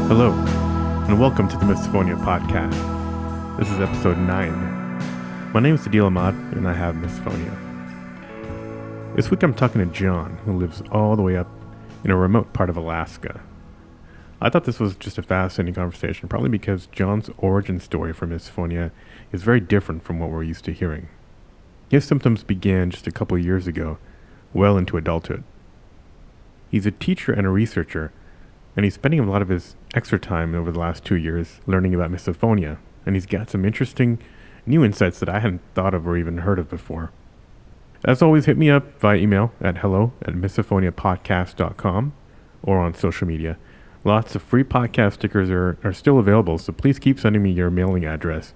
Hello, and welcome to the Misophonia podcast. This is episode 9. My name is Adil Ahmad, and I have misophonia. This week I'm talking to John, who lives all the way up in a remote part of Alaska. I thought this was just a fascinating conversation, probably because John's origin story for misophonia is very different from what we're used to hearing. His symptoms began just a couple of years ago, well into adulthood. He's a teacher and a researcher, and he's spending a lot of his extra time over the last 2 years learning about misophonia, and he's got some interesting new insights that I hadn't thought of or even heard of before. As always, hit me up via email at hello@misophoniapodcast.com or on social media. Lots of free podcast stickers are still available, so please keep sending me your mailing address.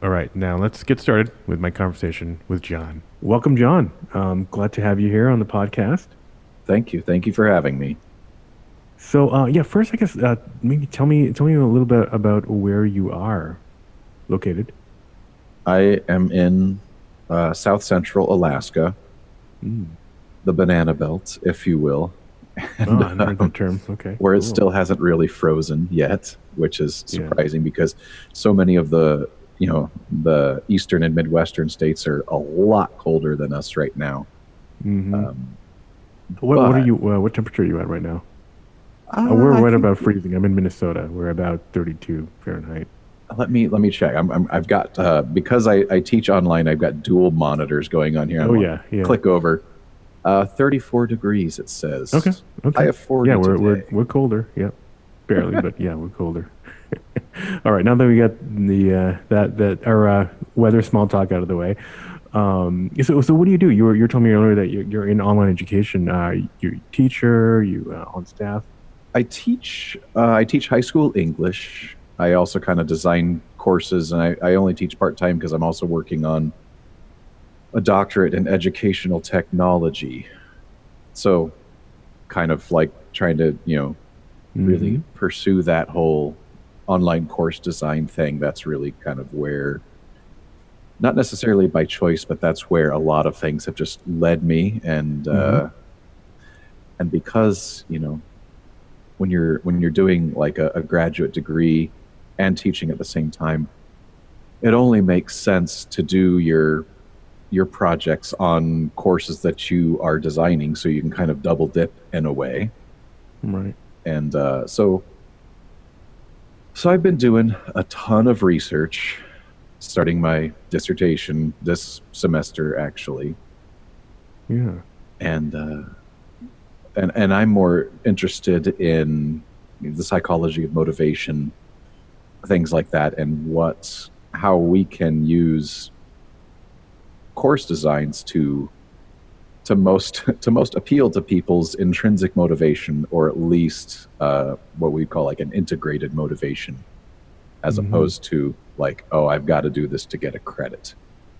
All right, now let's get started with my conversation with John. Welcome, John. Glad to have you here on the podcast. Thank you. Thank you for having me. So, first, I guess, maybe tell me a little bit about where you are located. I am in South Central Alaska, the banana belt, if you will. And, I heard that term. Okay. Where it still hasn't really frozen yet, which is surprising because so many of the eastern and midwestern states are a lot colder than us right now. Mm-hmm. What temperature are you at right now? We're right about freezing. I'm in Minnesota. We're about 32 Fahrenheit. Let me check. I've got because I teach online. I've got dual monitors going on here. Yeah. Click over. 34 degrees. It says. Okay. I have 40. Yeah, we're colder. Yep, barely, but yeah, we're colder. All right. Now that we got the our weather small talk out of the way, so what do you do? You're telling me earlier that you're in online education. You're a teacher. You on staff. I teach high school English. I also kind of design courses, and I only teach part-time because I'm also working on a doctorate in educational technology. So kind of like trying to, really pursue that whole online course design thing. That's really kind of where, not necessarily by choice, but that's where a lot of things have just led me. And because, when you're doing like a graduate degree and teaching at the same time, it only makes sense to do your projects on courses that you are designing, so you can kind of double dip in a way. Right. And so I've been doing a ton of research, starting my dissertation this semester, actually. Yeah. And I'm more interested in the psychology of motivation, things like that, and how we can use course designs to most appeal to people's intrinsic motivation, or at least what we call like an integrated motivation, as opposed to like, oh, I've got to do this to get a credit.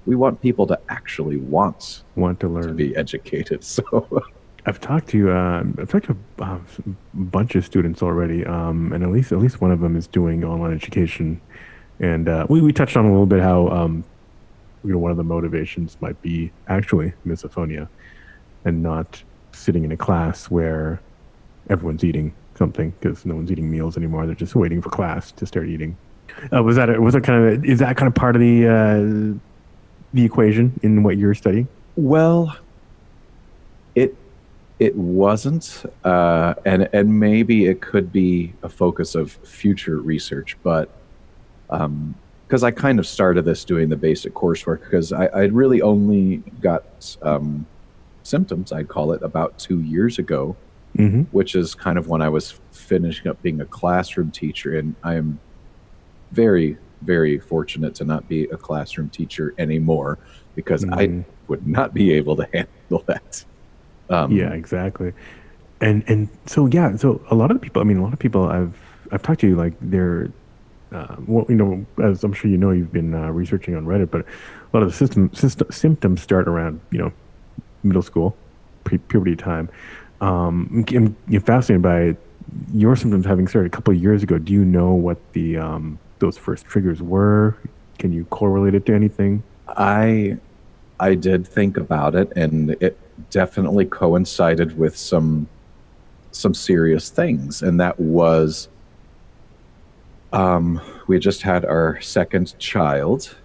We want people to actually want to learn, to be educated. So I've talked to a bunch of students already, and at least one of them is doing online education, and we touched on a little bit how one of the motivations might be actually misophonia, and not sitting in a class where everyone's eating something, because no one's eating meals anymore. They're just waiting for class to start eating. Is that kind of part of the equation in what you're studying? Well, it wasn't, and maybe it could be a focus of future research, but because I kind of started this doing the basic coursework, because I really only got symptoms, I'd call it, about 2 years ago, which is kind of when I was finishing up being a classroom teacher, and I am very, very fortunate to not be a classroom teacher anymore, because I would not be able to handle that. Yeah, exactly. And so a lot of people I've talked to, like, they're as I'm sure you've been researching on Reddit, but a lot of the symptoms start around middle school, puberty time. I'm fascinated by your symptoms having started a couple of years ago. Do you know what the those first triggers were? Can you correlate it to anything? I did think about it, and it definitely coincided with some serious things, and that was We had just had our second child,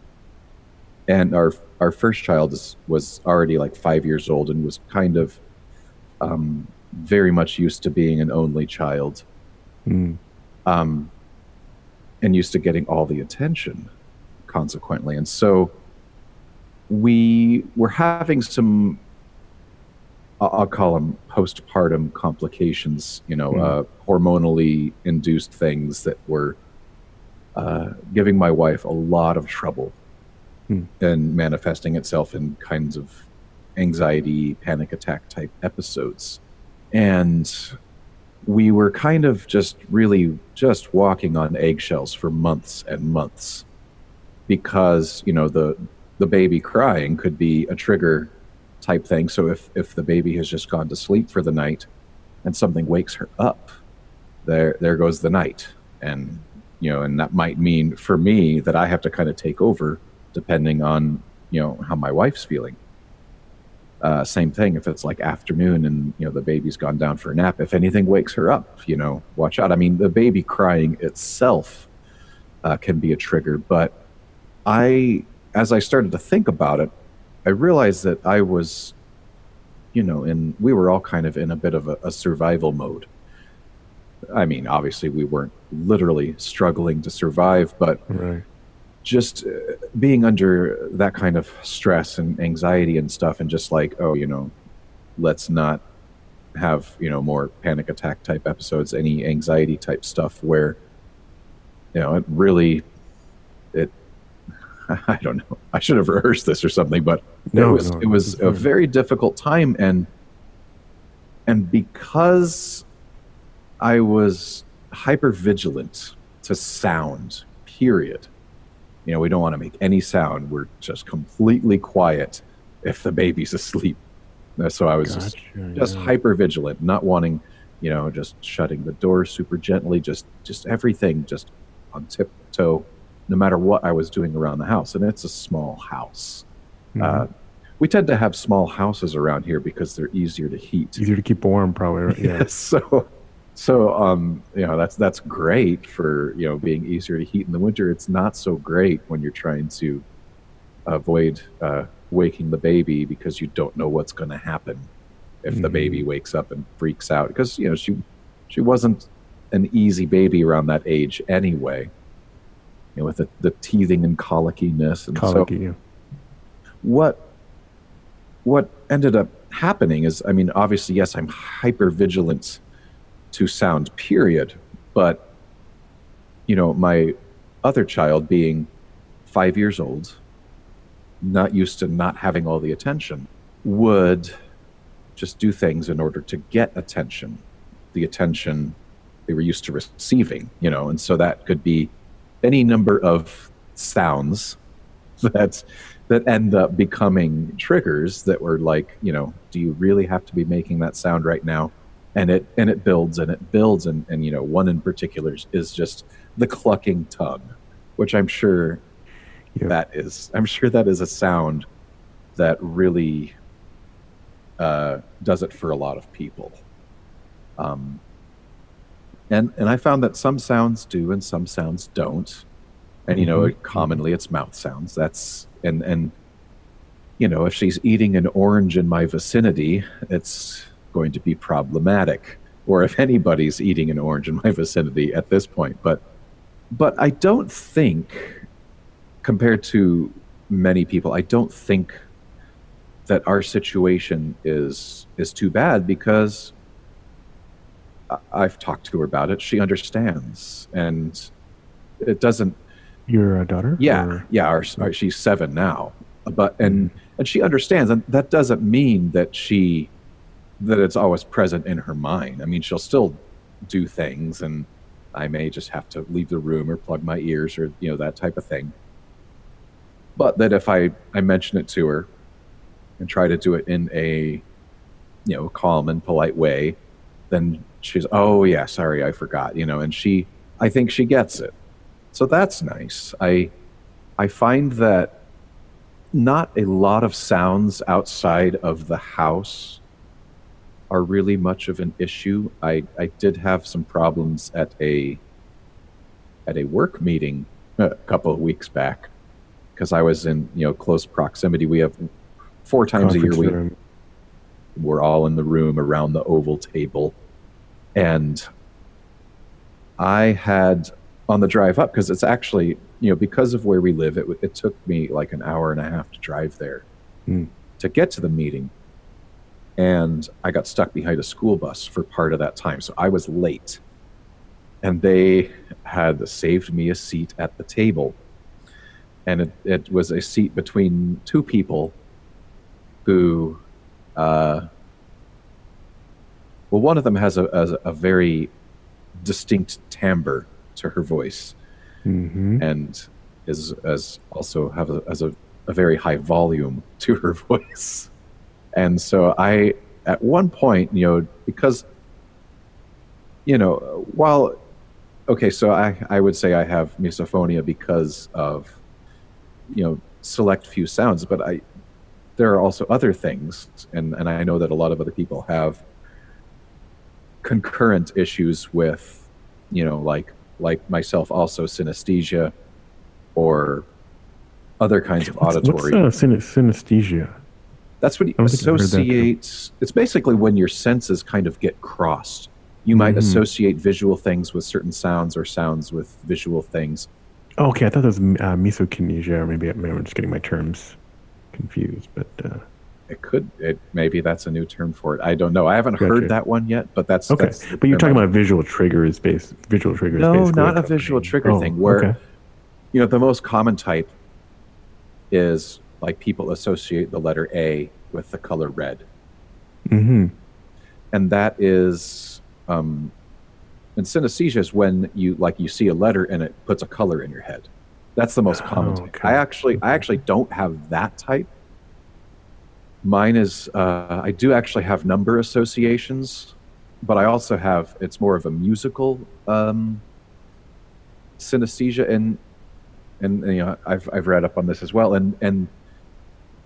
and our first child was already like 5 years old and was kind of very much used to being an only child, Mm. um, and used to getting all the attention, consequently. And so we were having some, I'll call them postpartum complications, hormonally induced things that were giving my wife a lot of trouble Mm. and manifesting itself in kinds of anxiety, panic attack type episodes. And we were kind of just really just walking on eggshells for months and months because, the baby crying could be a trigger type thing. So if the baby has just gone to sleep for the night and something wakes her up, there goes the night. And and that might mean for me that I have to kind of take over depending on how my wife's feeling. Same thing if it's like afternoon and the baby's gone down for a nap. If anything wakes her up, watch out. I mean, the baby crying itself can be a trigger, but as I started to think about it, I realized that I was, and we were all kind of in a bit of a survival mode. I mean, obviously, we weren't literally struggling to survive, but Right. just being under that kind of stress and anxiety and stuff, and just like, oh, let's not have, more panic attack type episodes, any anxiety type stuff where, it really, it, I don't know. I should have rehearsed this or something, but No, it was a very difficult time, and because I was hyper vigilant to sound, period. We don't want to make any sound. We're just completely quiet if the baby's asleep. So I was just hyper vigilant, not wanting, just shutting the door super gently, just everything just on tiptoe, no matter what I was doing around the house. And it's a small house. Mhm. We tend to have small houses around here because they're easier to heat. Easier to keep warm, probably. Right? Yeah. That's great for being easier to heat in the winter. It's not so great when you're trying to avoid waking the baby because you don't know what's going to happen if the baby wakes up and freaks out, because she wasn't an easy baby around that age anyway, with the teething and colickiness. And Colicky, so what ended up happening is, I mean, obviously, yes, I'm hyper vigilant to sound, period. But, my other child being 5 years old, not used to not having all the attention, would just do things in order to get attention, the attention they were used to receiving, and so that could be any number of sounds that end up becoming triggers that were like, do you really have to be making that sound right now? And it builds and it builds, and one in particular is just the clucking tongue, which I'm sure that is a sound that really does it for a lot of people. And I found that some sounds do and some sounds don't. And commonly it's mouth sounds. That's and if she's eating an orange in my vicinity, it's going to be problematic, or if anybody's eating an orange in my vicinity at this point. But I don't think, compared to many people, I don't think that our situation is too bad, because I've talked to her about it. She understands, and it doesn't. Your daughter? Yeah, yeah. She's 7 now, but and she understands, and that doesn't mean that it's always present in her mind. I mean, she'll still do things, and I may just have to leave the room or plug my ears or that type of thing. But that if I mention it to her and try to do it in a calm and polite way, then she's, oh yeah, sorry, I forgot, and I think she gets it. So that's nice. I find that not a lot of sounds outside of the house are really much of an issue. I did have some problems at a at a work meeting a couple of weeks back because I was in close proximity. We have 4 times a year Conference room. we're all in the room around the oval table, and I had on the drive up, because it's actually because of where we live, it took me like an hour and a half to drive there to get to the meeting, and I got stuck behind a school bus for part of that time, so I was late. And they had saved me a seat at the table. And it was a seat between two people who, well, one of them has a very distinct timbre to her voice, and is also has a very high volume to her voice. And so I, at one point, because, while, okay, so I would say I have misophonia because of, select few sounds, but there are also other things, and I know that a lot of other people have concurrent issues with, like myself, also synesthesia or other kinds of auditory. What's synesthesia? That's what associates. It's basically when your senses kind of get crossed. You might associate visual things with certain sounds, or sounds with visual things. Oh, okay, I thought that was misokinesia, or maybe I'm just getting my terms confused. But maybe that's a new term for it. I don't know. I haven't heard that one yet, but that's okay. That's but you're talking about visual triggers. No, not a visual trigger thing. Where the most common type is like people associate the letter A with the color red, and that is. And synesthesia is when you see a letter and it puts a color in your head. That's the most common type. I actually don't have that type. Mine is I do actually have number associations, but I also have, it's more of a musical synesthesia, and I've read up on this as well, and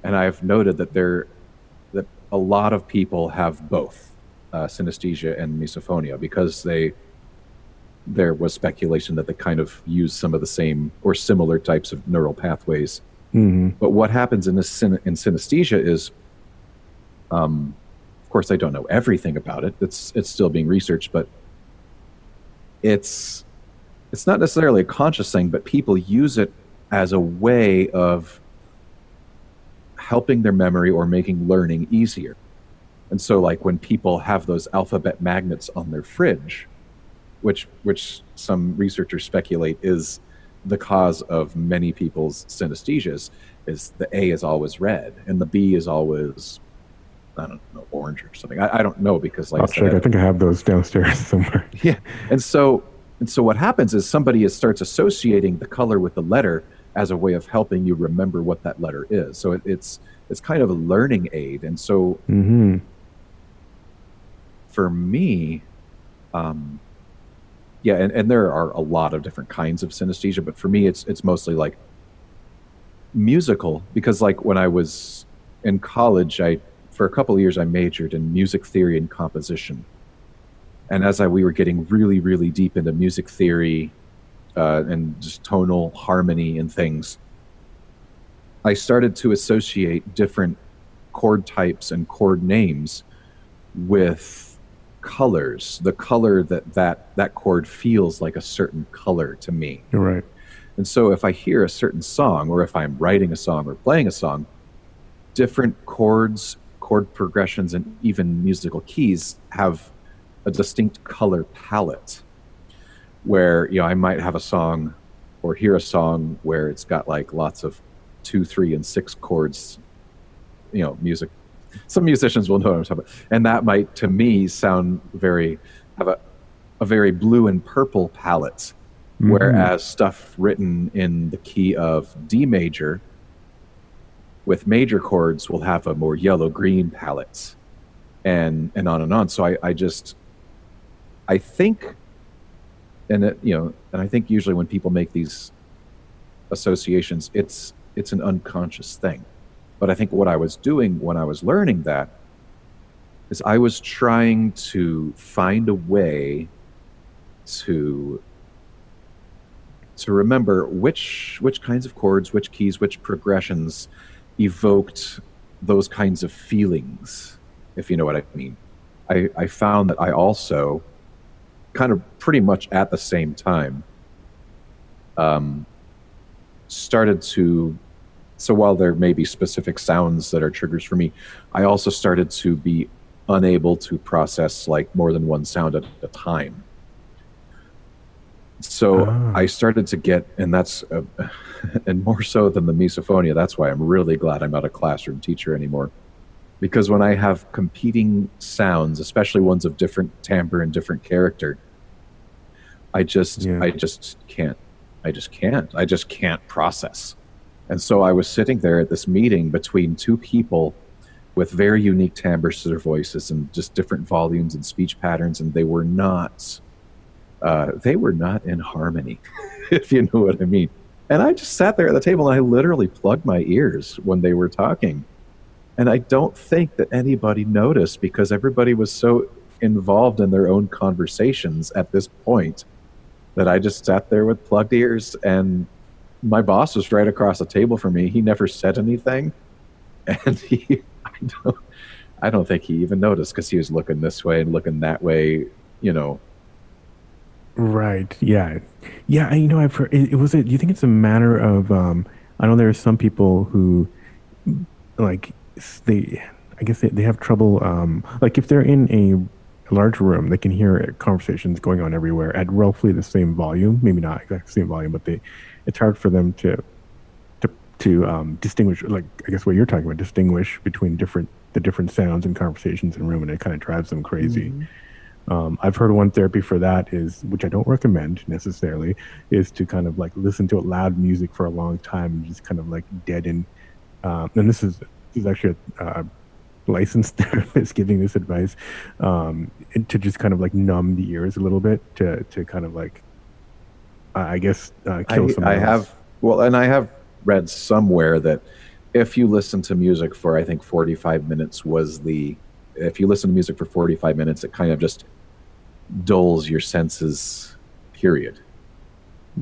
I've noted that a lot of people have both synesthesia and misophonia, because there was speculation that they kind of use some of the same or similar types of neural pathways. But what happens in synesthesia is, of course, I don't know everything about it. It's still being researched, but it's not necessarily a conscious thing, but people use it as a way of helping their memory or making learning easier. And so, like, when people have those alphabet magnets on their fridge, which some researchers speculate is the cause of many people's synesthesias, is the A is always red and the B is always, I don't know, orange or something. I don't know, because like I'll check. I think I have those downstairs somewhere. Yeah, and so what happens is somebody starts associating the color with the letter as a way of helping you remember what that letter is. So it's kind of a learning aid. And so for me, yeah, and there are a lot of different kinds of synesthesia, but for me, it's mostly like musical, because like when I was in college, for a couple of years I majored in music theory and composition, and as we were getting really, really deep into music theory and just tonal harmony and things, I started to associate different chord types and chord names with colors, the color that chord feels like a certain color to me. You're right. And so if I hear a certain song, or if I'm writing a song or playing a song, different chords, chord progressions, and even musical keys have a distinct color palette, where I might have a song or hear a song where it's got like lots of 2, 3, and 6 chords, music. Some musicians will know what I'm talking about. And that might, to me, have a very blue and purple palette. Whereas stuff written in the key of D major with major chords will have a more yellow-green palette, and on and on. So I think, and I think usually when people make these associations, it's an unconscious thing. But I think what I was doing when I was learning that is I was trying to find a way to to remember which kinds of chords, which keys, which progressions evoked those kinds of feelings, if you know what I mean. I found that I also kind of pretty much at the same time um, started to, so while there may be specific sounds that are triggers for me, I also started to be unable to process like more than one sound at a time. So I Ah. started to get, and that's, and more so than the misophonia, that's why I'm really glad I'm not a classroom teacher anymore. Because when I have competing sounds, especially ones of different timbre and different character, Yeah. I just can't. I just can't process. And so I was sitting there at this meeting between two people with very unique timbres to their voices and just different volumes and speech patterns, and they were not in harmony, if you know what I mean. And I just sat there at the table and I literally plugged my ears when they were talking. And I don't think that anybody noticed because everybody was so involved in their own conversations at this point that I just sat there with plugged ears. And my boss was right across the table from me. He never said anything. And don't, I don't think he even noticed because he was looking this way and looking that way, you know. Right. Yeah. Yeah. I've heard. Do you think it's a matter of? I know there are some people who, like, they. I guess they have trouble. Like, if they're in a large room, they can hear conversations going on everywhere at roughly the same volume. Maybe not exactly the same volume, but it's hard for them to distinguish. Like, I guess what you're talking about, distinguish between the different sounds and conversations in a room, and it kind of drives them crazy. Mm-hmm. I've heard one therapy for that is, which I don't recommend necessarily, is to kind of like listen to loud music for a long time and just kind of like deaden. And this is actually a licensed therapist giving this advice, and to just kind of like numb the ears a little bit to kind of like, I guess, kill some I of those. have, well, and I have read somewhere that if you listen to music for, I think 45 minutes if you listen to music for 45 minutes, it kind of just dulls your senses, period.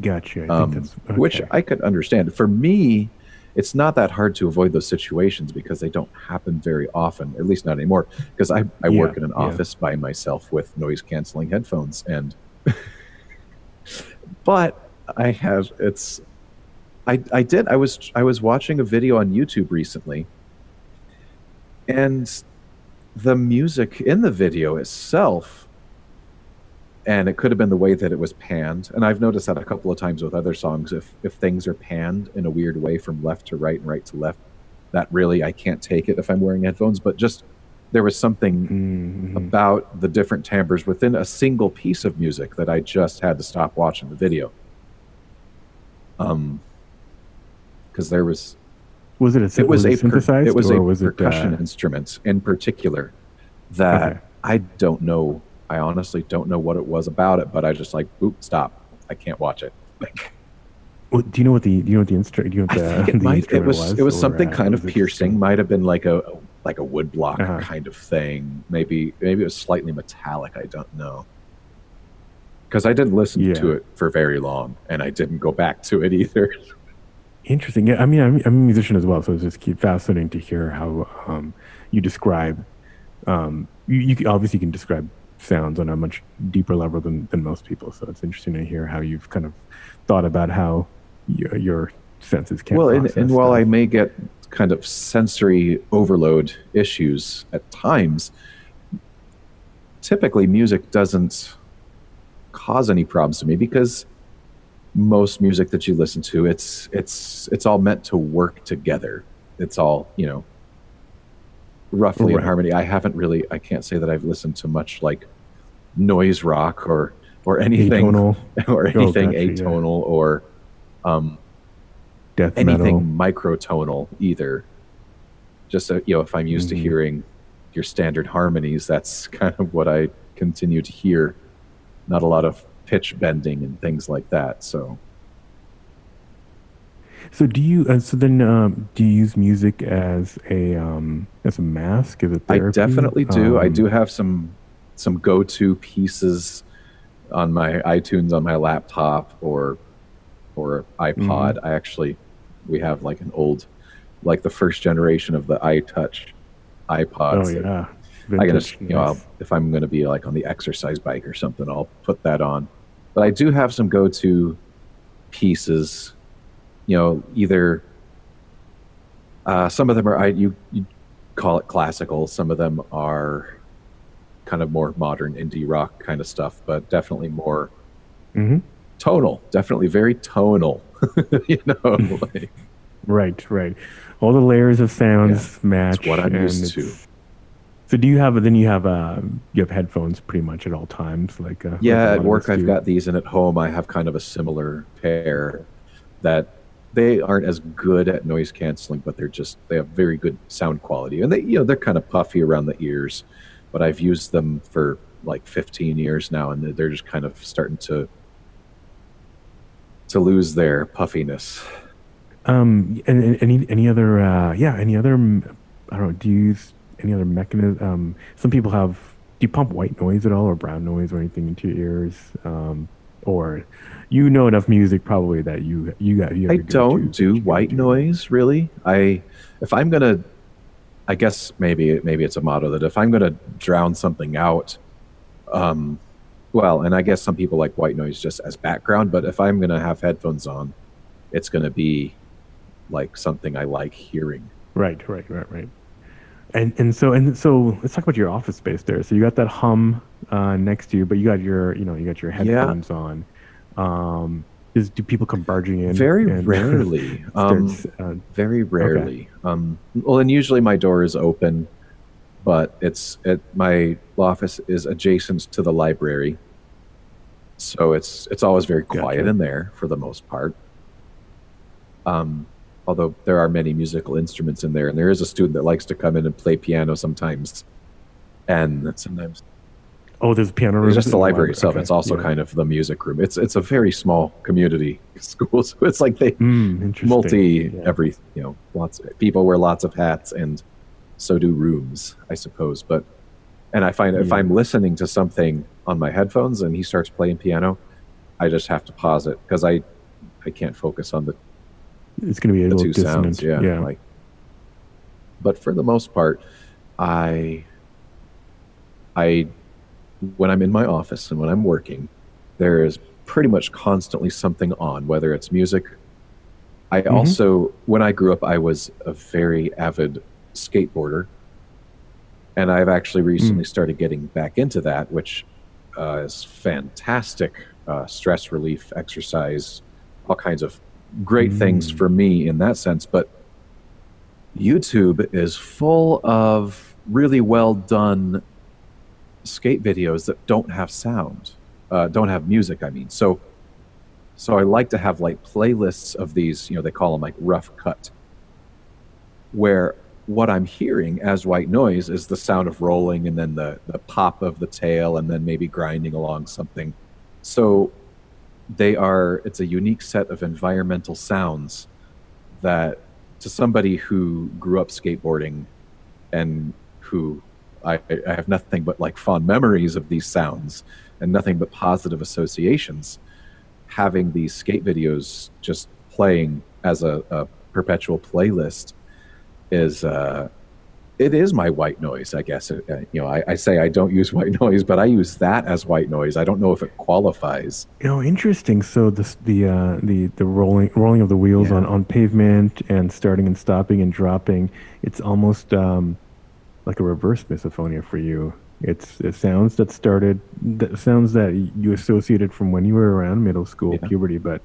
Gotcha. I think that's Which okay. I could understand. For me, it's not that hard to avoid those situations because they don't happen very often, at least not anymore. Because I Yeah. work in an Yeah. office by myself with noise canceling headphones, and but I have it's I was watching a video on YouTube recently, and the music in the video itself, and it could have been the way that it was panned, and I've noticed that a couple of times with other songs, if things are panned in a weird way from left to right and right to left, that really I can't take it if I'm wearing headphones. But just there was something Mm-hmm. about the different timbres within a single piece of music that I just had to stop watching the video. Because there was Was it it synthesized was a or was it? percussion instrument in particular that Okay. I don't know. I honestly don't know what it was about it, but I just like, boop, stop. I can't watch it. Like, Well, do you know what the instrument? Do you know I think what it the might. instrument It was, was or something kind was of it just piercing. Might have been like a wood block uh-huh. kind of thing. Maybe it was slightly metallic. I don't know because I didn't listen to Yeah. it for very long, and I didn't go back to it either. Interesting. Yeah. I mean, I'm a musician as well, so it's just keep fascinating to hear how you describe. Obviously can describe sounds on a much deeper level than most people. So it's interesting to hear how you've kind of thought about how your senses can Well, process and while I stuff. may get kind of sensory overload issues at times, typically music doesn't cause any problems to me because most music that you listen to, it's all meant to work together. It's all, roughly in Right. harmony. I can't say that I've listened to much like noise rock or anything Atonal. or Oh, anything gotcha. Yeah. atonal or um, Death anything metal. microtonal either. Just if I'm used to Hmm. hearing your standard harmonies, that's kind of what I continue to hear. Not a lot of pitch bending and things like that. So So do you? So then, do you use music as a mask, as a I therapy? definitely do. I do have some go-to pieces on my iTunes on my laptop or or Mm-hmm. iPod. We have like an old, like the first generation of the iTouch Oh iPods that yeah, I can vintage, I'll, nice. if I'm going to be like on the exercise bike or something, I'll put that on. But I do have some go-to pieces, either some of them are you call it classical, some of them are kind of more modern indie rock kind of stuff, but definitely more Mm-hmm. tonal, definitely very tonal. Like, Right, right. All the layers of yeah, sounds it's what match, I'm and used to. it's. So do you have then you have headphones pretty much at all times, like a Yeah, at lot of work us I've do. got these, and at home I have kind of a similar pair that they aren't as good at noise canceling, but they have very good sound quality, and they're kind of puffy around the ears, but I've used them for like 15 years now, and they're just kind of starting to lose their puffiness. And any other any other I don't know, do you use any other mechanism? Some people have, do you pump white noise at all or brown noise or anything into your ears? Or you know enough music probably that you have I your don't go-tos do that you go white to. noise really. If I'm gonna, I guess maybe it's a motto that if I'm gonna drown something out, um, well, and I guess some people like white noise just as background, but if I'm gonna have headphones on, it's gonna be like something I like hearing. Right, right, right, right. And so let's talk about your office space there. So you got that hum next to you, but you got your Yeah, headphones on. Do people come barging in very and rarely. starts Very okay. rarely. Well, and usually my door is open, but my office is adjacent to the library, so it's always very quiet Gotcha. in there for the most part. Um, Although there are many musical instruments in there, and there is a student that likes to come in and play piano sometimes, and sometimes Oh, there's piano it's rooms just the in the library library. itself. Okay, It's also yeah. kind of the music room. It's a very small community school, so it's like they Interesting. multi Yeah. every lots of people wear lots of hats, and so do rooms, I suppose. But and I find if Yeah. I'm listening to something on my headphones and he starts playing piano, I just have to pause it because I can't focus on It's gonna be a the little two sounds. dissonant. Yeah, Yeah. like, but for the most part, I I when I'm in my office and when I'm working, there is pretty much constantly something on, whether it's music. I Hmm. also, when I grew up, I was a very avid skateboarder, and I've actually recently Mm. started getting back into that, which is fantastic stress relief exercise, all kinds of great things Mm. for me in that sense. But YouTube is full of really well done skate videos that don't have sound, don't have music. I mean, so I like to have like playlists of these. They call them like rough cut, where what I'm hearing as white noise is the sound of rolling and then the pop of the tail and then maybe grinding along something. So it's a unique set of environmental sounds that to somebody who grew up skateboarding and who I have nothing but like fond memories of these sounds and nothing but positive associations, having these skate videos just playing as a perpetual playlist is it is my white noise, I guess. I say I don't use white noise, but I use that as white noise. I don't know if it qualifies. Interesting. So the rolling of the wheels Yeah. on pavement and starting and stopping and dropping, it's almost like a reverse misophonia for you. It sounds that you associated from when you were around middle school, Yeah. puberty, but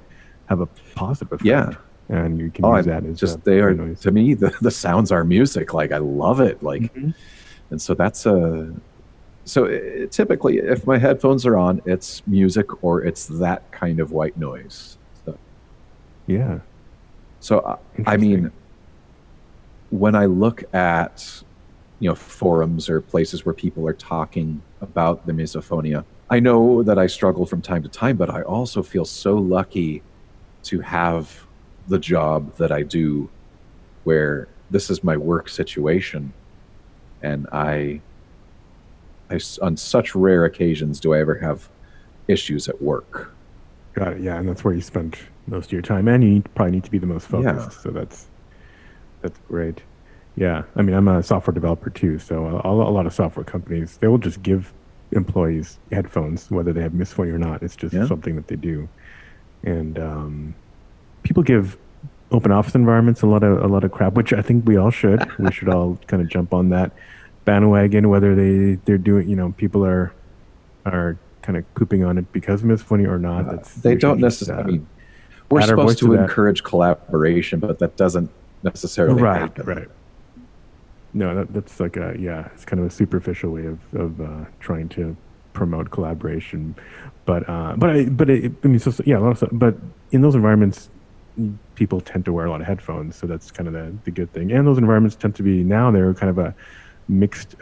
have a positive Yeah. effect, and you can Oh, use I that as they white are, noise. to me, the sounds are music. Like I love it. Like, Hmm. and so typically if my headphones are on, it's music or it's that kind of white noise. Yeah, I mean, interesting. when I look at forums or places where people are talking about the misophonia, I know that I struggle from time to time, but I also feel so lucky to have the job that I do, where this is my work situation, and on such rare occasions do I ever have issues at work. Got it. Yeah, and that's where you spend most of your time, and you probably need to be the most Yeah. focused. So that's great. Yeah, I mean, I'm a software developer too, so a lot of software companies they will just give employees headphones, whether they have misophonia or not. It's just Yeah. something that they do, and people give open office environments a lot of crap, which I think we all should. We should all kind of jump on that bandwagon, whether they're doing, people are kind of pooping on it because of misophonia or not. That's They we should don't just necessarily. I mean, we're add our supposed voice to to that. encourage collaboration, but that doesn't necessarily Right, happen. right. No, that's like it's kind of a superficial way of trying to promote collaboration, I mean, yeah, a lot of stuff, but in those environments, people tend to wear a lot of headphones, so that's kind of the good thing. And those environments tend to be now they're kind of a mixed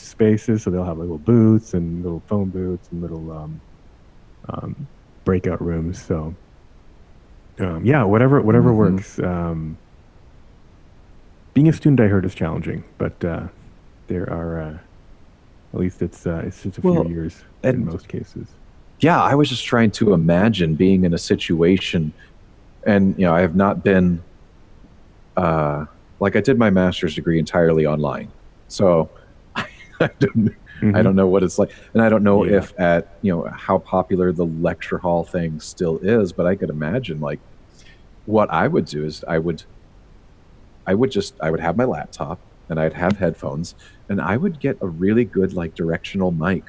spaces, so they'll have little booths and little phone booths and little um, breakout rooms. So yeah, whatever Hmm. works. Being a student, I heard, is challenging, but there are at least it's just a few Well, years in and most cases. yeah, I was just trying to imagine being in a situation, and I have not been uh, like I did my master's degree entirely online, so I don't, I Hmm. don't know what it's like, and I don't know Yeah, if at how popular the lecture hall thing still is, but I could imagine like what I would do is I would have my laptop and I'd have headphones and I would get a really good like directional mic.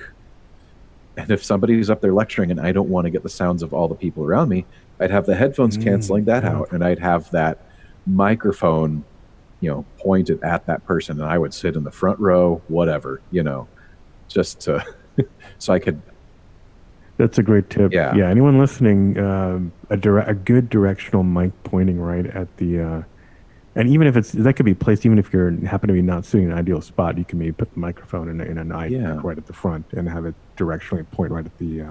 And if somebody's up there lecturing and I don't want to get the sounds of all the people around me, I'd have the headphones canceling that yeah. out and I'd have that microphone, pointed at that person and I would sit in the front row, whatever, just to so I could That's a great tip. yeah. Yeah, anyone listening, a good directional mic pointing right at the and even if it's that could be placed, even if you're happen to be not sitting in an ideal spot, you can maybe put the microphone in a mic Yeah. right at the front and have it directionally point right at the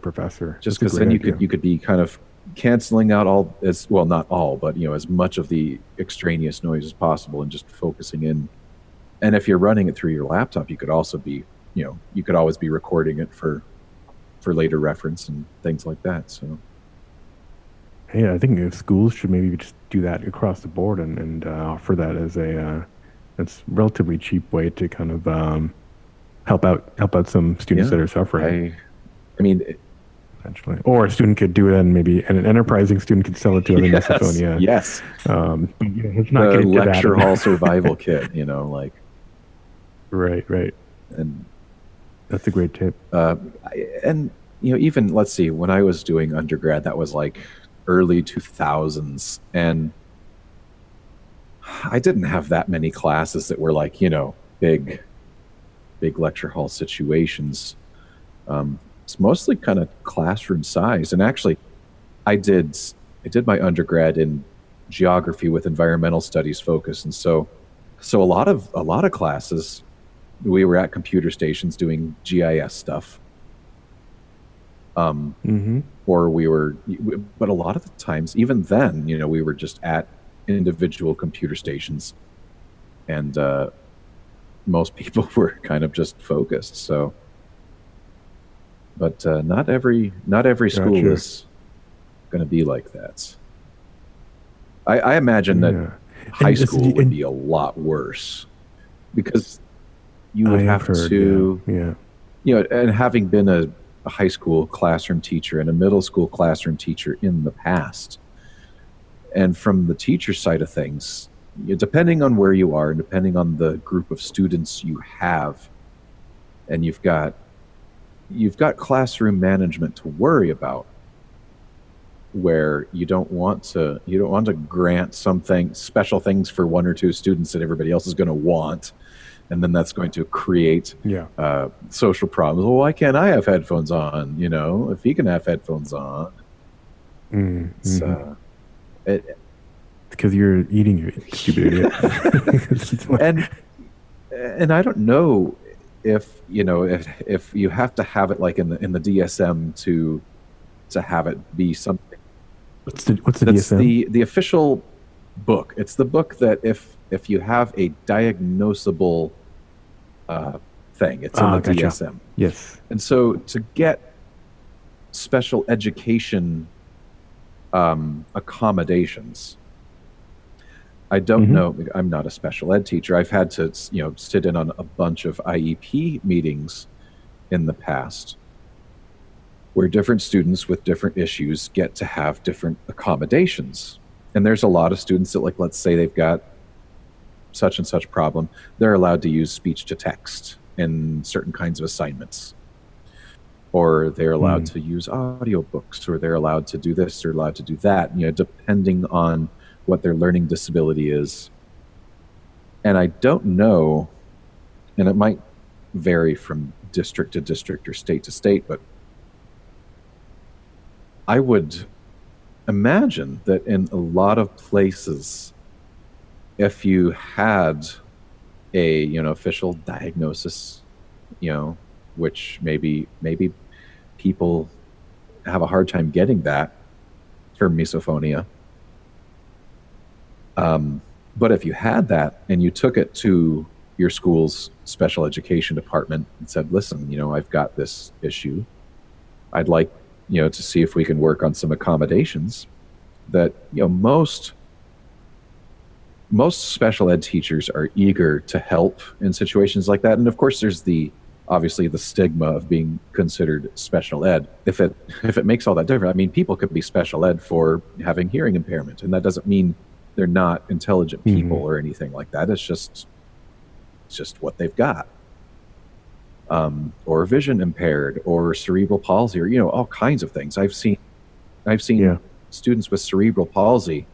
professor. Just That's a because great then idea. you could be kind of canceling out all as well, not all, but as much of the extraneous noise as possible and just focusing in. And if you're running it through your laptop, you could also be, you could always be recording it for later reference and things like that. So Yeah, I think if schools should maybe just do that across the board and offer that as a that's relatively cheap way to kind of help out some students yeah, that are suffering I mean, potentially, or a student could do it and maybe and an enterprising student could sell it to other yes, misophonia. yes, But, let's not the get into that. lecture hall survival kit, like, Right, right. and That's a great tip. uh, and even let's see, when I was doing undergrad, that was like early 2000s, and I didn't have that many classes that were like big lecture hall situations. It's mostly kind of classroom size, and actually, I did I did my undergrad in geography with environmental studies focus, and so a lot of classes we were at computer stations doing GIS stuff, Mm-hmm. or but a lot of the times, even then, we were just at individual computer stations, and most people were kind of just focused. So, but not every school Gotcha. is going to be like that. I imagine that Yeah, high and this school would and be a lot worse because you I would have have heard. Yeah, to, yeah. and having been a high school classroom teacher and a middle school classroom teacher in the past, and from the teacher side of things, depending on where you are and depending on the group of students you have, and you've got classroom management to worry about, where you don't want to grant something special things for one or two students that everybody else is going to want, and then that's going to create Yeah. social problems. Well, why can't I have headphones on? If he can have headphones on, it's Mm-hmm. it, Because you're eating, you stupid idiot. and and I don't know if if you have to have it like in the DSM to have it be something What's the that's DSM? the official book. It's the book that if you have a diagnosable thing, it's in Ah, the gotcha. DSM. Yes. And so to get special education accommodations. I don't Mm-hmm. know. I'm not a special ed teacher. I've had to, sit in on a bunch of IEP meetings in the past where different students with different issues get to have different accommodations. And there's a lot of students that, like, let's say they've got such and such problem, they're allowed to use speech to text in certain kinds of assignments, or they're allowed Mm. to use audiobooks, or they're allowed to do this or allowed to do that, depending on what their learning disability is. And I don't know, and it might vary from district to district or state to state, but I would imagine that in a lot of places, if you had a official diagnosis, which maybe people have a hard time getting that for misophonia. But if you had that and you took it to your school's special education department and said, listen, I've got this issue. I'd like, to see if we can work on some accommodations that, most special ed teachers are eager to help in situations like that. And of course, there's obviously the stigma of being considered special ed. If it makes all that difference, I mean, people could be special ed for having hearing impairment, and that doesn't mean they're not intelligent people or anything like that. It's just what they've got, or vision impaired, or cerebral palsy, or all kinds of things. I've seen Yeah. students with cerebral palsy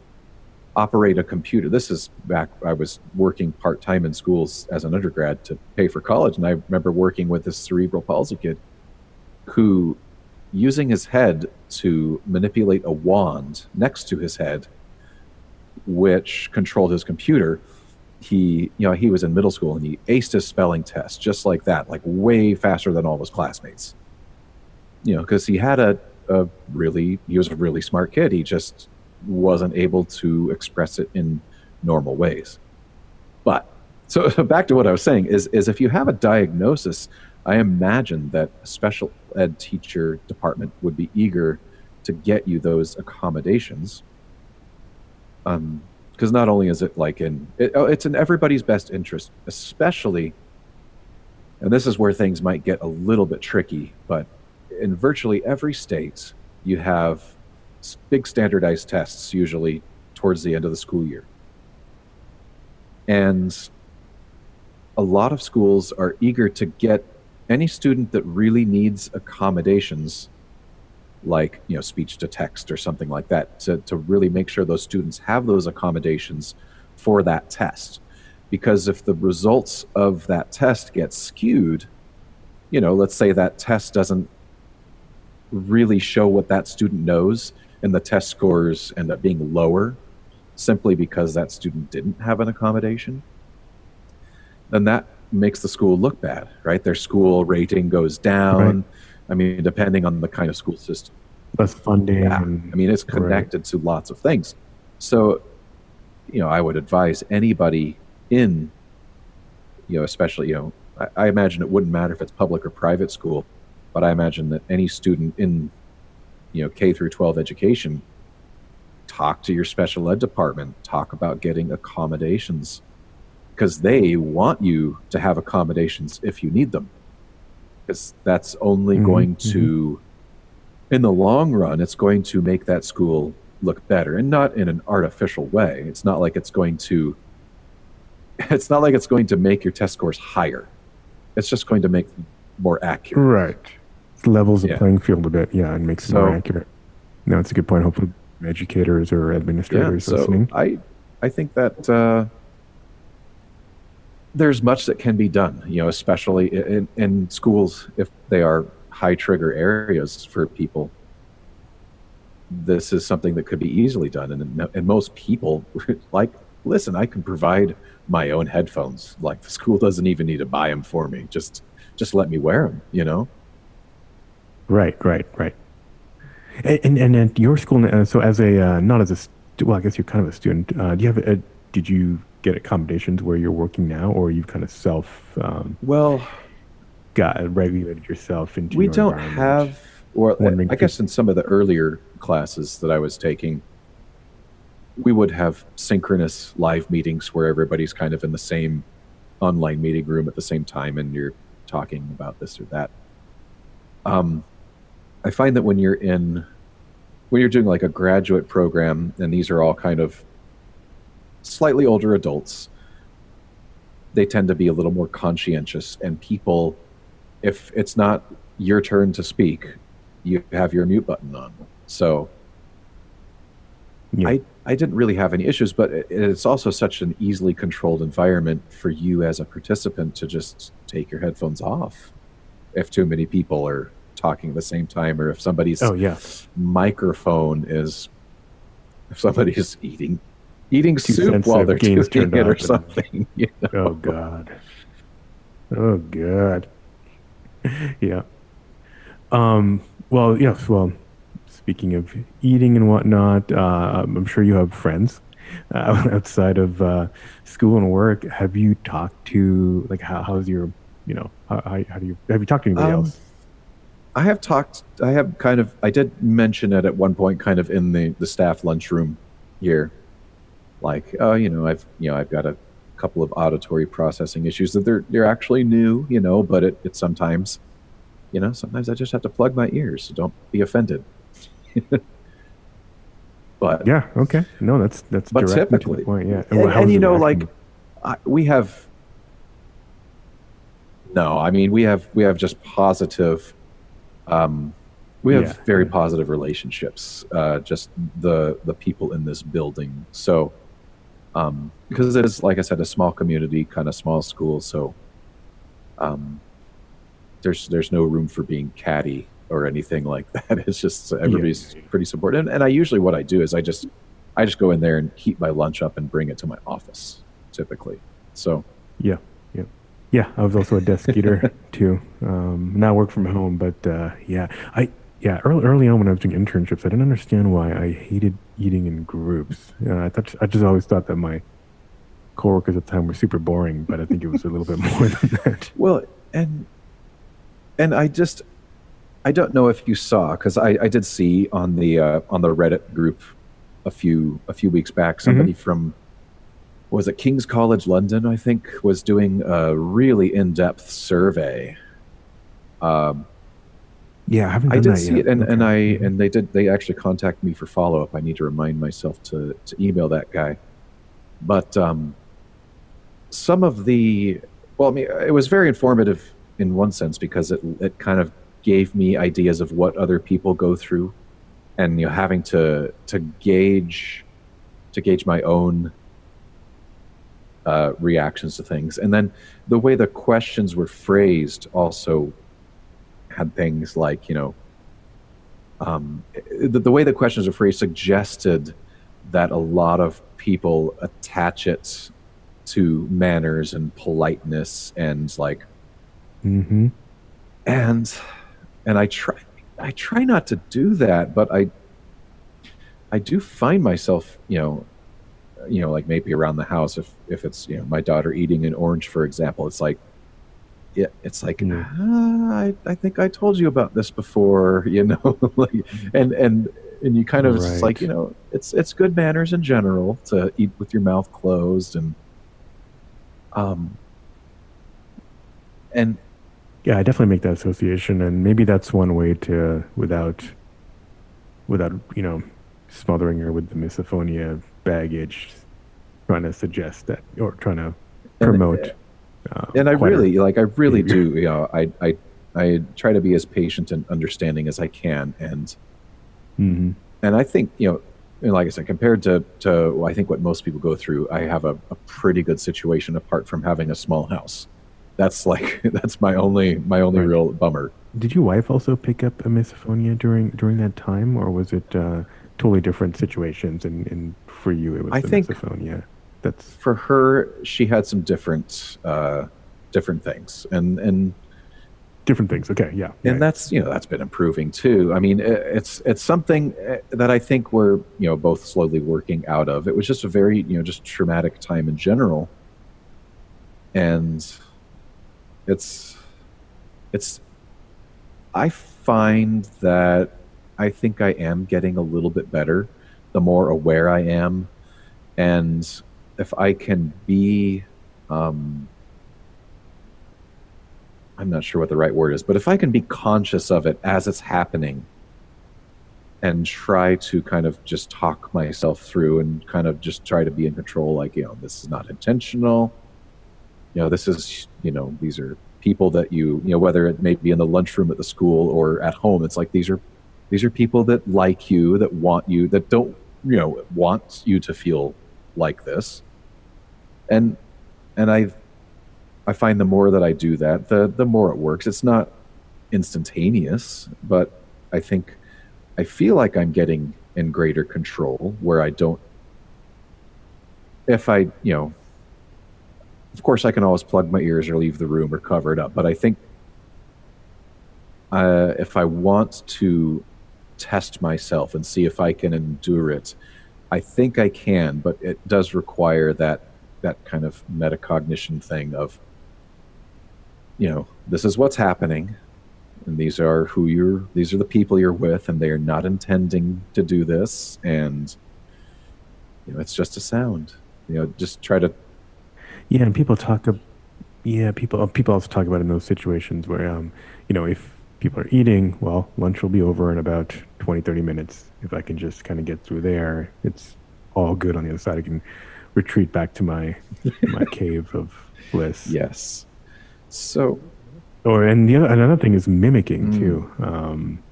operate a computer. This is back, I was working part-time in schools as an undergrad to pay for college, and I remember working with this cerebral palsy kid who, using his head to manipulate a wand next to his head, which controlled his computer, he was in middle school and he aced his spelling test just like that, like way faster than all of his classmates. Because he was a really smart kid. He just wasn't able to express it in normal ways. But so back to what I was saying is if you have a diagnosis, I imagine that a special ed teacher department would be eager to get you those accommodations. Because not only is it it's in everybody's best interest, especially, and this is where things might get a little bit tricky, but in virtually every state, you have big standardized tests usually towards the end of the school year. And a lot of schools are eager to get any student that really needs accommodations, like speech to text or something like that, to really make sure those students have those accommodations for that test. Because if the results of that test get skewed, let's say that test doesn't really show what that student knows, and the test scores end up being lower simply because that student didn't have an accommodation, then that makes the school look bad, right? Their school rating goes down. Right. I mean, depending on the kind of school system. Less funding. Yeah. I mean, it's connected to lots of things. So, I would advise anybody in, especially, I imagine it wouldn't matter if it's public or private school, but I imagine that any student in, K through 12 education, talk to your special ed department, talk about getting accommodations, because they want you to have accommodations if you need them. Because that's only going to, in the long run, it's going to make that school look better, and not in an artificial way. It's not like it's going to make your test scores higher. It's just going to make them more accurate. Right. It levels the playing field a bit, and makes it more accurate. No, it's a good point. Hopefully educators or administrators listening. I think that there's much that can be done, especially in schools, if they are high trigger areas for people. This is something that could be easily done. And most people, listen, I can provide my own headphones. Like, the school doesn't even need to buy them for me. Just let me wear them, Right. And at your school, so as a, not as a, well, I guess you're kind of a student. Did you get accommodations where you're working now, or you've kind of got regulated yourself into we your don't have Well, wondering I if you, guess in some of the earlier classes that I was taking, we would have synchronous live meetings where everybody's kind of in the same online meeting room at the same time and you're talking about this or that. Um, I find that when you're doing like a graduate program, and these are all kind of slightly older adults, they tend to be a little more conscientious, and people, if it's not your turn to speak, you have your mute button on. So yeah, I didn't really have any issues, but it's also such an easily controlled environment for you as a participant to just take your headphones off if too many people are talking at the same time, or if oh somebody's yeah, microphone is, if somebody's eating too soup while they're sensitive, gains doing turned it or up, and something. You oh know? god, oh god, yeah. Um, well, yes, well, speaking of eating and whatnot, I'm sure you have friends outside of school and work. Have you talked to like how's your, how do you have you talked to anybody Um, else? I have talked. I have kind of. I did mention it at one point, kind of in the staff lunchroom here. Like, oh, I've got a couple of auditory processing issues that they're actually new, but it sometimes, sometimes I just have to plug my ears. So don't be offended. But Yeah, okay. No, that's but directly to the typically, point. Yeah. And and how's the like reaction? we have no. I mean, we have just positive. Um, we have Yeah, very yeah. positive relationships. Just the people in this building. So because it is, like I said, a small community, kind of small school. So um, there's no room for being catty or anything like that. It's just Yeah, everybody's pretty supportive. And I usually what I do is I just go in there and heat my lunch up and bring it to my office typically. So yeah, yeah. Yeah, I was also a desk eater too. Now I work from home, but yeah, early on when I was doing internships, I didn't understand why I hated eating in groups. I just always thought that my coworkers at the time were super boring, but I think it was a little bit more than that. well, and and I don't know if you saw, because I did see on the Reddit group a few weeks back, Hmm. somebody from, was it King's College London, I think, was doing a really in-depth survey. Um, Yeah, I haven't I done did that see yet. it, and Okay. Hmm. they actually contacted me for follow-up. I need to remind myself to email that guy. But some of the, well, I mean, it was very informative in one sense because it kind of gave me ideas of what other people go through, and having to gauge my own reactions to things. And then the way the questions were phrased also had things like, the way the questions were phrased suggested that a lot of people attach it to manners and politeness and like, Hmm. and I try not to do that, but I do find myself, like maybe around the house, if it's, my daughter eating an orange, for example, it's like, yeah, it's like, Yeah. I think I told you about this before, like, and you kind of, it's like, Right. it's good manners in general to eat with your mouth closed, um and Yeah, I definitely make that association, and maybe that's one way to without smothering her with the misophonia baggage, trying to suggest that or trying to and promote and quieter I really behavior. do, I try to be as patient and understanding as I can, Hmm. and I think, and like I said, compared to I think what most people go through, I have a pretty good situation apart from having a small house. That's like that's my only Right. real bummer. Did your wife also pick up a misophonia during that time, or was it totally different situations? And for you, it was I the think misophonia. That's for her, she had some different things, different things. Okay. Yeah. Yeah. and that's been improving too. I mean, it's something that I think we're both slowly working out of. It was just a very just traumatic time in general, and it's it's I find that I think I am getting a little bit better the more aware I am. And if I can be, um, I'm not sure what the right word is, but if I can be conscious of it as it's happening and try to kind of just talk myself through and kind of just try to be in control, like, this is not intentional. This is, these are people that whether it may be in the lunchroom at the school or at home, it's like these are people that like you, that want you, that don't, want you to feel like this. And I find the more that I do that, the more it works. It's not instantaneous, but I feel like I'm getting in greater control where I don't, if I, of course I can always plug my ears or leave the room or cover it up, but I think if I want to test myself and see if I can endure it, I think I can, but it does require that kind of metacognition thing of, this is what's happening, and these are the people you're with, and they are not intending to do this, and it's just a sound. Just try to. Yeah, and people also talk about in those situations where if people are eating, well, lunch will be over in about 20, 30 minutes. If I can just kind of get through there, it's all good on the other side. I can retreat back to my cave of bliss. Yes. So. And another thing is mimicking too. I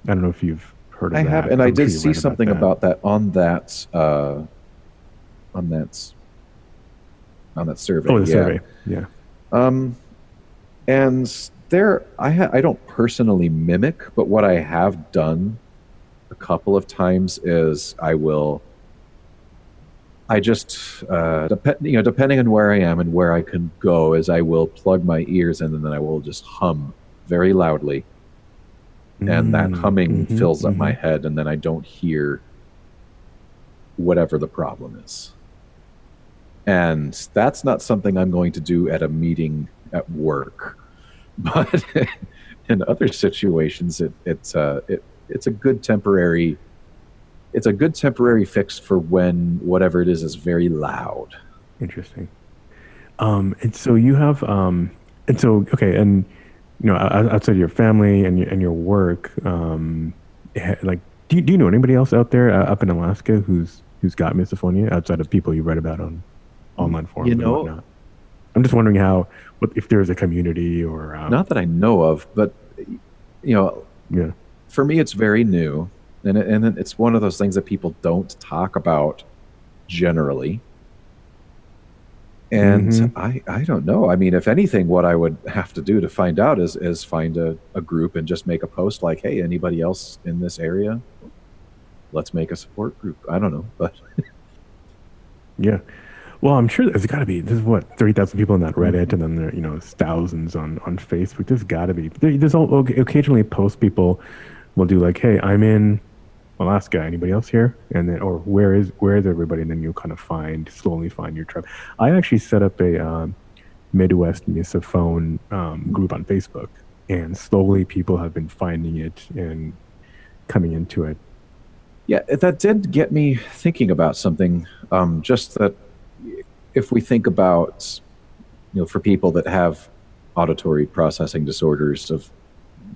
don't know if you've heard of that. I have, and I did see something about that on that survey. Oh, the survey. Yeah. And there, I don't personally mimic, but what I have done a couple of times is depending on where I am and where I can go, is I will plug my ears in and then I will just hum very loudly. And that humming fills up my head, and then I don't hear whatever the problem is. And that's not something I'm going to do at a meeting at work. But in other situations, it's a good temporary fix for when whatever it is very loud. Interesting. And so you have, okay, and outside of your family and your work, like, do you know anybody else out there up in Alaska who's got misophonia outside of people you read about on online forums and whatnot? I'm just wondering if there's a community or not that I know of, but yeah. For me, it's very new. And it's one of those things that people don't talk about generally. And I don't know. I mean, if anything, what I would have to do to find out is find a group and just make a post like, hey, anybody else in this area? Let's make a support group. I don't know, but yeah. Well, I'm sure there's got to be. There's 30,000 people on that Reddit, and then there's thousands on Facebook. There's got to be. There's occasionally post people will do like, hey, I'm in Alaska, anybody else here? And then, or where is everybody? And then you'll kind of slowly find your tribe. I actually set up a Midwest Misophone group on Facebook, and slowly people have been finding it and coming into it. Yeah, that did get me thinking about something. Just that if we think about, for people that have auditory processing disorders of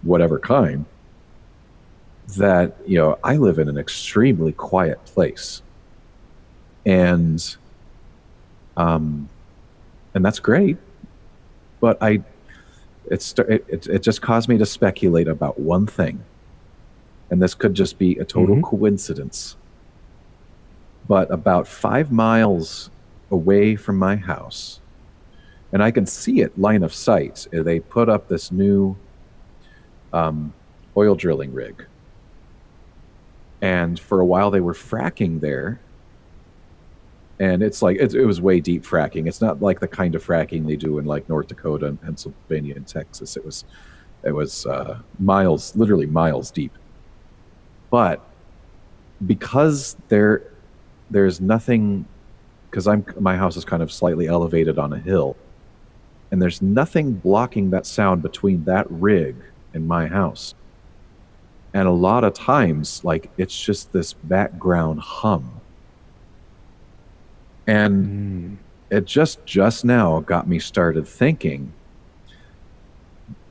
whatever kind, that I live in an extremely quiet place, and that's great, but it just caused me to speculate about one thing, and this could just be a total coincidence, but about 5 miles away from my house, and I can see it line of sight, they put up this new oil drilling rig. And for a while they were fracking there, and it's like it was way deep fracking. It's not like the kind of fracking they do in like North Dakota and Pennsylvania and Texas. It was miles, literally miles deep. But because there's nothing, because my house is kind of slightly elevated on a hill, and there's nothing blocking that sound between that rig and my house. And a lot of times, like, it's just this background hum. And Mm. it just now got me started thinking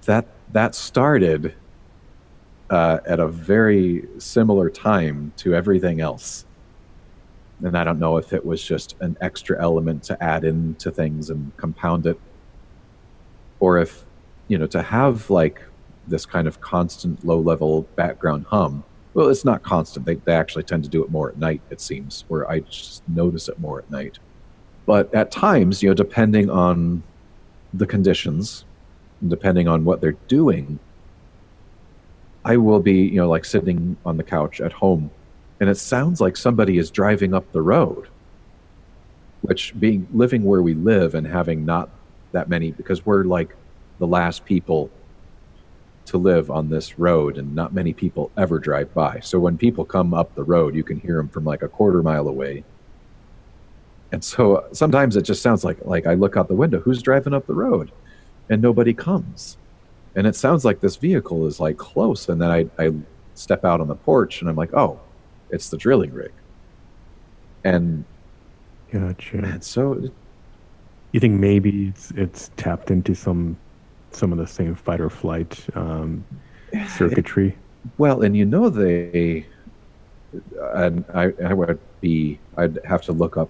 that that started at a very similar time to everything else. And I don't know if it was just an extra element to add into things and compound it, or if, to have like this kind of constant low level background hum. Well, it's not constant. They actually tend to do it more at night, it seems, where I just notice it more at night. But at times, depending on the conditions, depending on what they're doing, I will be, like sitting on the couch at home, and it sounds like somebody is driving up the road. Which, being living where we live and having not that many, because we're like the last people to live on this road, and not many people ever drive by. So when people come up the road, you can hear them from like a quarter mile away. And so sometimes it just sounds like I look out the window, who's driving up the road? And nobody comes. And it sounds like this vehicle is like close. And then I step out on the porch and I'm like, oh, it's the drilling rig. And Gotcha. man, so You think maybe it's tapped into some of the same fight or flight circuitry? well, and they, and I would be, I'd have to look up,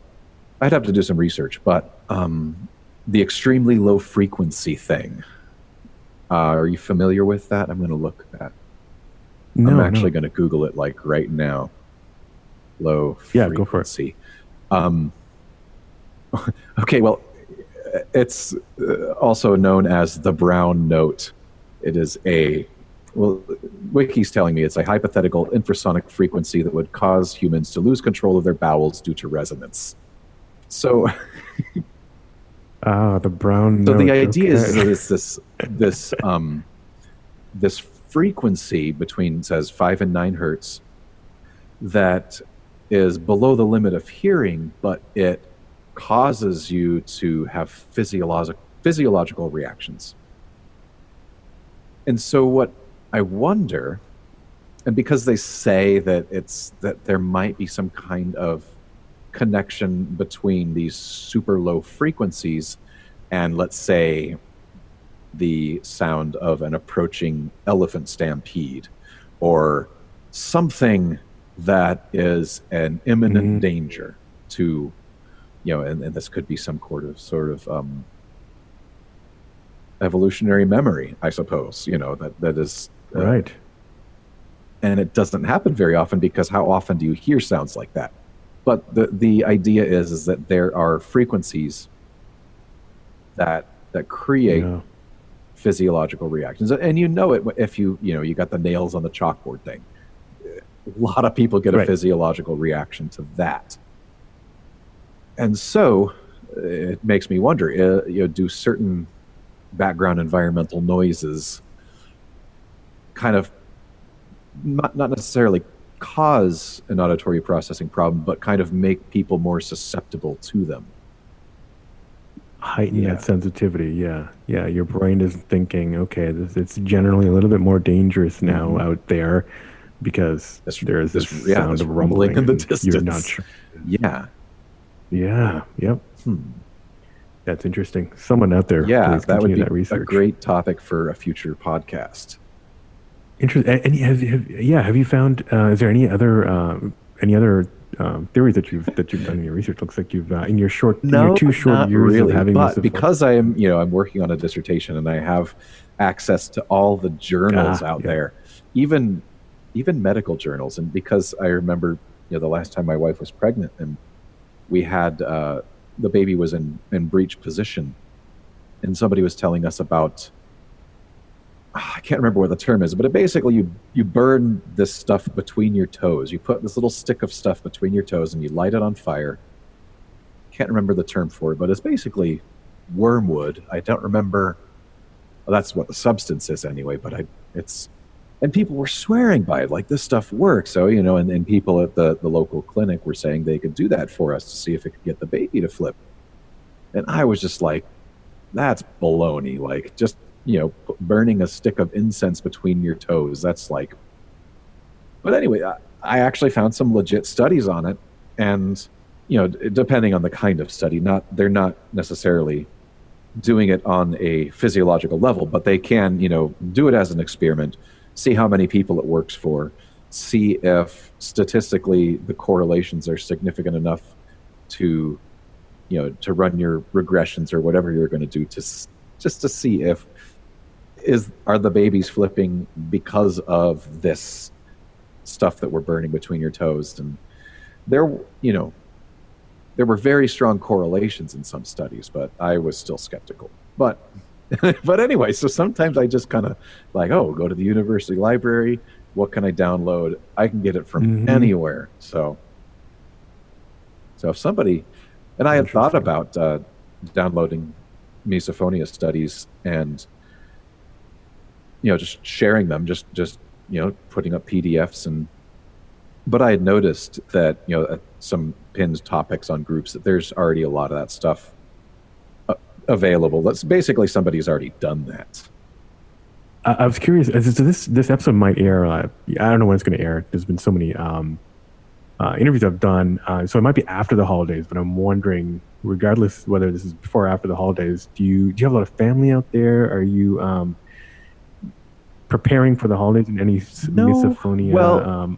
I'd have to do some research, but the extremely low frequency thing. Are you familiar with that? I'm going to look at. No, I'm actually no. going to Google it like right now. Low Yeah, go for it. frequency. Um, okay, well, it's also known as the brown note. It is well, Wiki's telling me it's a hypothetical infrasonic frequency that would cause humans to lose control of their bowels due to resonance. So, Ah, the brown so the note. idea is Okay. that it's this frequency between, says, 5 and 9 hertz, that is below the limit of hearing, but it causes you to have physiological reactions. And so what I wonder, and because they say that there might be some kind of connection between these super low frequencies and, let's say, the sound of an approaching elephant stampede, or something that is an imminent Mm, danger to, and this could be some sort of evolutionary memory, I suppose, that is, right. and it doesn't happen very often, because how often do you hear sounds like that? But the idea is that there are frequencies that create Yeah. physiological reactions, and it if you got the nails on the chalkboard thing. A lot of people get a Right. physiological reaction to that, and so it makes me wonder: do certain background environmental noises kind of not necessarily cause an auditory processing problem, but kind of make people more susceptible to them? Heighten Yeah. that sensitivity. Yeah. Yeah. Your brain is thinking, okay, it's generally a little bit more dangerous now out there because there's this sound This of rumbling rumbling in the and you're not distance. sure. Yeah. Yeah. Yep. Hmm. That's interesting. Someone out there, Yeah, please that would continue be that a research. great topic for a future podcast. Interesting. And have you found? Is there any other theories that you've done in your research? Looks like you've in your No, 2 short not years of really. having But misophonia. because I'm working on a dissertation and I have access to all the journals out Yeah. there, even medical journals, and because I remember, the last time my wife was pregnant and we had the baby was in breech position, and somebody was telling us about, I can't remember what the term is, but it basically, you burn this stuff between your toes. You put this little stick of stuff between your toes and you light it on fire. Can't remember the term for it, but it's basically wormwood. I don't remember. Well, that's what the substance is anyway. But it's and people were swearing by it, like this stuff works. So and people at the local clinic were saying they could do that for us to see if it could get the baby to flip. And I was just like, that's baloney. Like, just burning a stick of incense between your toes. That's like But anyway, I actually found some legit studies on it, and depending on the kind of study, they're not necessarily doing it on a physiological level, but they can, do it as an experiment, see how many people it works for, see if statistically the correlations are significant enough to, to run your regressions or whatever you're going to do just to see if are the babies flipping because of this stuff that we're burning between your toes. And there, there were very strong correlations in some studies, but I was still skeptical. But but anyway, so sometimes I just kind of like, oh, go to the university library. What can I download? I can get it from anywhere. So if somebody, and I had thought about downloading Misophonia studies and just sharing them, just putting up PDFs but I had noticed that some pinned topics on groups that there's already a lot of that stuff available. That's basically somebody's already done that. I was curious. So this episode might air. I don't know when it's going to air. There's been so many interviews I've done, so it might be after the holidays. But I'm wondering, regardless whether this is before or after the holidays, do you have a lot of family out there? Are you preparing for the holidays in any misophonia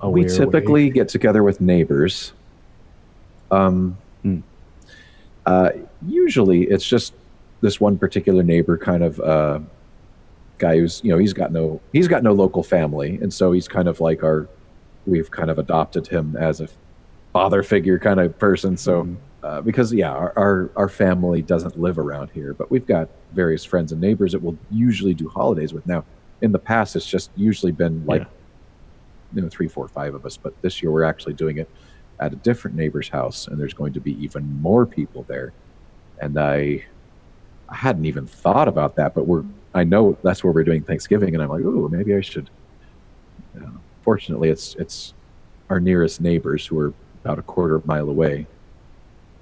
aware we typically way? get together with neighbors. Usually it's just this one particular neighbor, kind of guy who's he's got no local family, and so he's kind of like we've kind of adopted him as a father figure kind of person. So because our family doesn't live around here, but we've got various friends and neighbors that we'll usually do holidays with. Now in the past it's just usually been like 3, 4, 5 of us, but this year we're actually doing it at a different neighbor's house, and there's going to be even more people there. And I hadn't even thought about that, but I know that's where we're doing Thanksgiving, and I'm like, ooh, maybe I should. Fortunately, it's our nearest neighbors who are about a quarter mile away,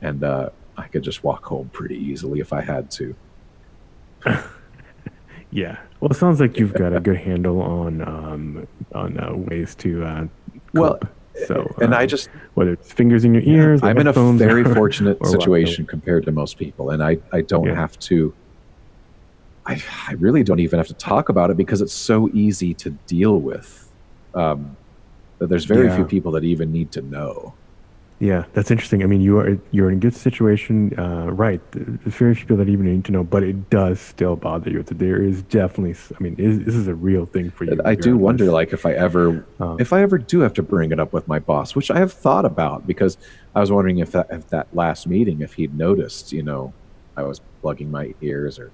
and I could just walk home pretty easily if I had to. Yeah. Well, it sounds like you've got a good handle on ways to cope. So, and I just, whether it's fingers in your ears, I'm in a very fortunate situation compared to most people, and I don't have to. I really don't even have to talk about it because it's so easy to deal with. That there's very few people that even need to know. Yeah, that's interesting. I mean, you're in a good situation, right? There's very few people that even need to know, but it does still bother you. There is definitely, I mean, this is a real thing for you. I do wonder, like, if I ever do have to bring it up with my boss, which I have thought about, because I was wondering if that last meeting, if he'd noticed, I was plugging my ears, or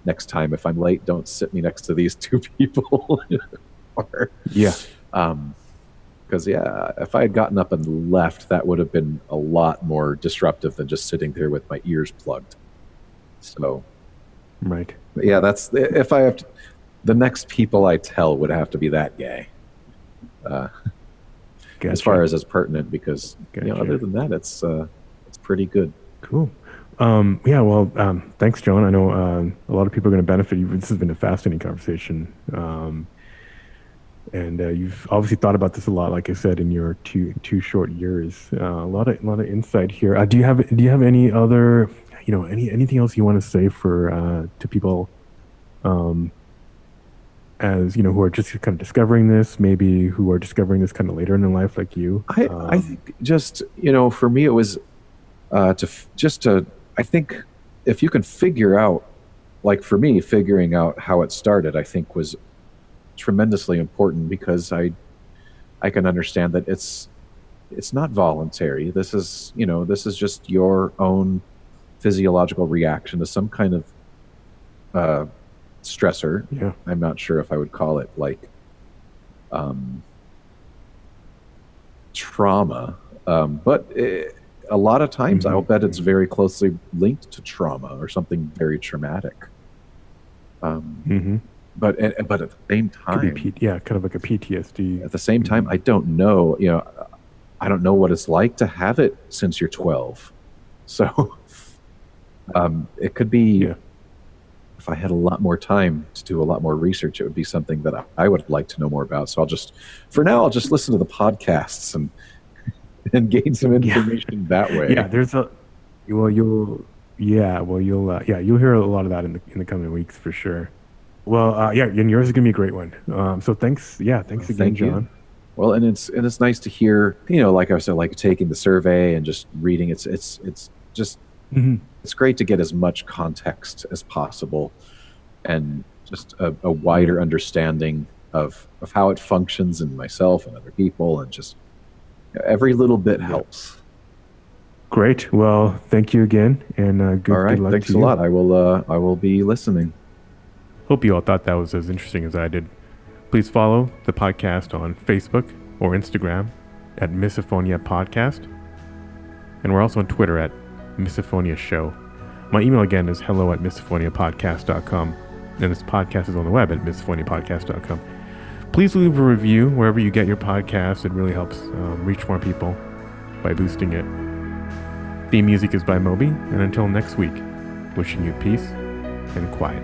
next time if I'm late, don't sit me next to these two people. Because if I had gotten up and left, that would have been a lot more disruptive than just sitting there with my ears plugged. So, right. Yeah, that's if I have to, the next people I tell would have to be that guy. Gotcha. As far as pertinent, because other than that, it's pretty good. Cool. Thanks, John. I know a lot of people are going to benefit. This has been a fascinating conversation. And you've obviously thought about this a lot, like I said, in your two short years. A lot of insight here. Do you have any other, anything else you want to say for to people, as who are just kind of discovering this, maybe who are discovering this kind of later in their life, like you? I think just for me it was I think if you can figure out, like for me, figuring out how it started, I think was tremendously important, because I can understand that it's not voluntary. This is just your own physiological reaction to some kind of stressor. Yeah. I'm not sure if I would call it like trauma, but a lot of times I'll bet it's very closely linked to trauma or something very traumatic. But at the same time, could be kind of like a PTSD. At the same time, I don't know. I don't know what it's like to have it since you're 12. So it could be if I had a lot more time to do a lot more research, it would be something that I would like to know more about. So for now, I'll just listen to the podcasts and gain some Yeah. information that Yeah, way. there's a well you'll yeah, well you'll hear a lot of that in the coming weeks for sure. Well, yeah, and yours is gonna be a great one. So thanks, yeah, thanks again, Thank you. John. Well, and it's nice to hear, like I said, like taking the survey and just reading. It's just Mhm. it's great to get as much context as possible and just a Yeah, wider understanding of how it functions in myself and other people, and just every little bit yeah. helps. Great. Well, thank you again, and All good right, luck to thanks a you. lot. I will be listening. Hope you all thought that was as interesting as I did. Please follow the podcast on Facebook or Instagram at Misophonia Podcast, and we're also on Twitter at Misophonia Show. My email again is hello@misophoniapodcast.com, and this podcast is on the web at misophoniapodcast.com. Please leave a review wherever you get your podcasts. It really helps reach more people by boosting it. Theme music is by Moby, and until next week, wishing you peace and quiet.